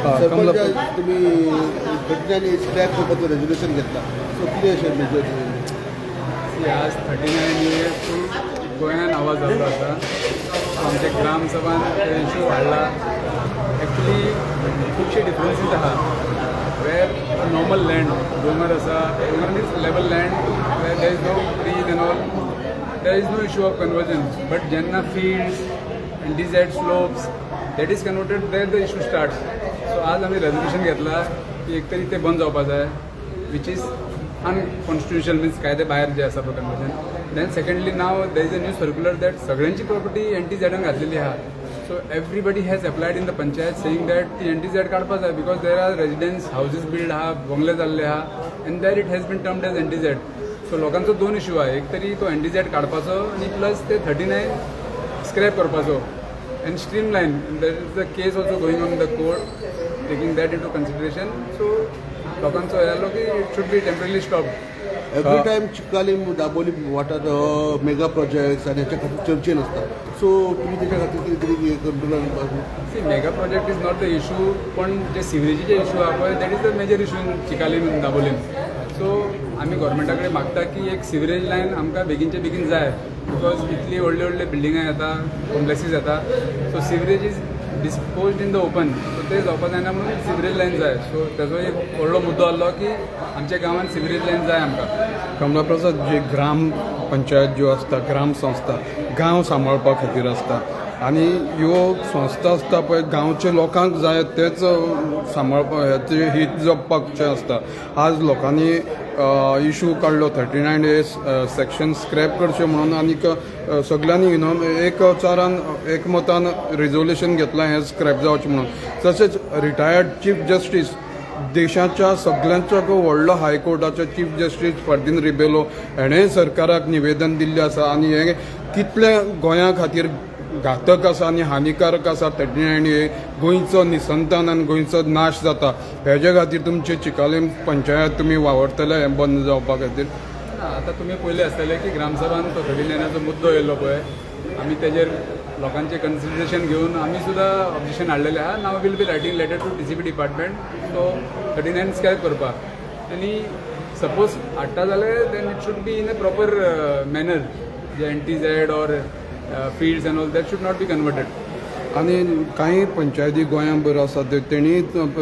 सरपंच तुम्ही घटनांनी स्क्रॅप करपाचो रेजोल्युशन घेतला सो कितें अशें मेजर आज 39 इयर्स गोंयान आवाज जाल्लो आसा. आमच्या ग्रामसभान इशू वाडला. ॲक्च्युली खुबशे डिफरन्सीस आहा वेर नॉर्मल लँड डोंगर आसा. Dongar means level land where there is no trees and all there is no issue of conversion. But जेन्ना fields and desert slopes that is converted there the issue start. So आज आमी resolution घेतला की एक तरी ते बंद जावपाक जाय वीच इज अनकॉन्स्टिट्युशनल मीन्स कायदे भायर जे आसा पळय conversion. Then secondly now there is a new circular that सगळ्यांची प्रॉपर्टी NTZ घातलेली आहा. So everybody has applied in the panchayat saying that ती NTZ काडपाक जाय because there are residents houses build आहा बंगले जाल्ले आहा and that it has been termed as NTZ. So लोकांचो दोन इशू आहा. एक तरी तो NTZ काडपाचो आनी प्लस ते 39 स्क्रॅप करपाचो and streamline. There is the case also going on the court taking that into consideration. So लोकांचो हे आलो की it should be temporary stop. Every time Chicalim Dabolim वाठार मेगा प्रोजेक्ट्स आनी हेच्या खातीर चर्चेन आसता. सो तुमी तेच्या खातीर कितें तरी कंट्रोलान mega project is not the issue पण जे सिवरेजीचे इशू आहा पळय that is the major issue in चिकालीन दाबोलीन. सो आमी गोवोरमेंटा कडेन मागता की एक सिवरेज लायन आमकां बेगीनचे बेगीन जाय बिकॉज इतली व्हडले व्हडले बिल्डिंगां येता कॉम्प्लेक्सीस येता. So sewerage is disposed in the open. So ते जावपाक जायना म्हणून सिवरेज लायन जाय. सो ताजो एक व्हडलो मुद्दो आसलो की आमच्या गांवांत सिवरेज लायन जाय आमकां. कमला प्रसाद जे ग्राम पंचायत ज्यो आसता ग्राम संस्था गांव सांबाळपा खातीर आसता आनी ह्यो संस्था आसता पळय गांवच्या लोकांक जाय तेच सांबाळपा हेचे हित जपपाचे आसता. आज लोकांनी इशू काडलो 39A सेक्शन स्क्रॅप करचें म्हणून आनीक सगळ्यांनी एक चारान एकमतान रिजोल्युशन घेतलां हें स्क्रॅप जावचें म्हणून. तशेंच रिटायर्ड चीफ जस्टीस देशाच्या सगळ्यांचो व्हडलो हायकोर्टाचे चीफ जस्टीस फर्दिन रिबेलो हेणें सरकाराक निवेदन दिल्लें आसा आनी हें कितले गोंया खातीर घातक आसा आनी हानिकारक आसा 39A गोंयचो निसंतान आनी गोंयचो नाश जाता. हेजे खातीर तुमचे चिकालीम पंचायत तुमी वावरतले हें बंद जावपा खातीर. आतां तुमी पयले आसतले की ग्रामसभान तो 39 मुद्दो येयल्लो पळय आमी तेजेर लोकांचे कन्सिडरेशन घेवन आमी सुद्दां ऑब्जेक्शन हाडलेलें आहा. Now will be writing letter to TCP department so 39 scrap करपाक. आनी सपोज हाडटा जाल्यार then it should be in a proper manner जे NTZ or fields and all that should not be converted. आनी कांय पंचायती गोंयां बऱ्यो आसा तेणी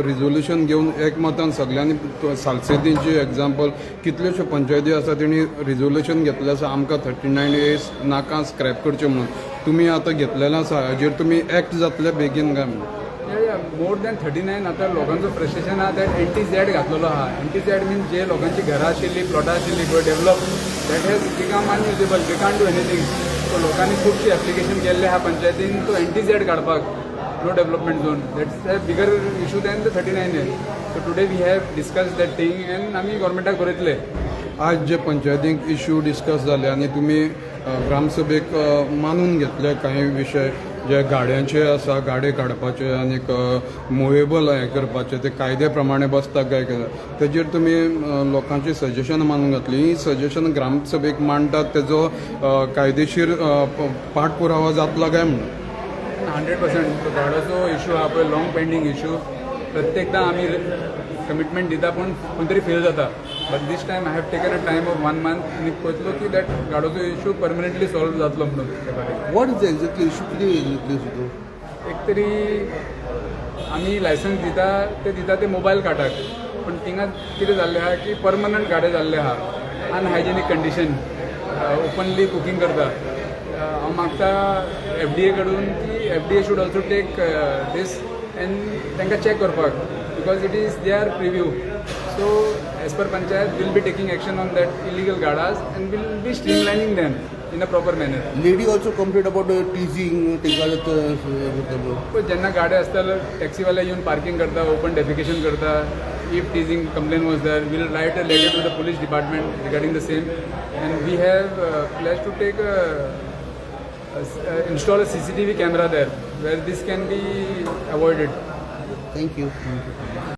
रिजोल्युशन घेवन एकमतान सगळ्यांनी सालसेतींची एग्जाम्पल कितल्योश्यो पंचायती आसा तेणी रिजोल्युशन घेतलें आसा आमकां 39A नाका स्क्रॅप करचें म्हणून. तुमी आतां घेतलेलें आसा हाजेर तुमी एक्ट जातले बेगीन काय म्हणून. मोर दॅन 39 आतां लोकांचो फ्रस्ट्रेशन आहा दॅट NTZ घातलेलो आहा. NTZ मीन्स जे लोकांची घरां आशिल्ली प्लॉटां आशिल्ली गोंय develop that has become unusable. They can't do anything. So लोकांनी खूबशी एप्लिकेशन केल्ले आहा पंचायतीन तो NTZ काडपाक no development zone. That's a bigger issue than the 39A. So today we have discuss that thing and आमी गोवोरमेंटाक बरयतले. आज जे पंचायतीक इशू डिस्कस जाले आनी तुमी ग्रामसभेक मानून घेतले कांय विशय जे गाड्यांचे आसा गाडे काडपाचे आनीक मुवेबल हें करपाचे ते कायदे प्रमाणे बसता काय तेजेर तुमी लोकांची सजेशन मानून घातली. ही सजेशन ग्रामसभेक मांडटात तेजो कायदेशीर पाठपुरावा जातलो काय म्हणून. 100% तो गाडोचो इशू आहा पळय लॉंग पेंडींग इशू प्रत्येकदां आमी कमिटमेंट दिता पूण खंय तरी फेल जाता. But this time I have taken a time of 1 month आनी पळयतलो की दॅट गाडोचो इशू परमनंटली सॉल्व जातलो म्हणून. त्या खातीर वॉट इज एक्झॅक्टली इशू कितें इशू एक तरी आमी लायसन्स दिता ते मोबायल कार्डाक पण थिंगा कितें जाल्लें आहा की परमनंट गाडे जाल्ले आहा अनहायजेनीक कंडिशन ओपनली कुकींग करता. हांव मागता FDA कडून की FDA should also take this and तांकां चॅक करपाक because it is their purview. So as per panchayat will be taking action on that illegal गाडाज and will be streamlining them in a proper manner. Lady also complaint about teasing पण जेन्ना गाडे आसता टॅक्सीवाले येवन parking करता open defecation करता. If teasing complain was there will write a letter to the police department regarding the same end we have pledge to take install a CCTV camera there where this can be avoided. Thank you.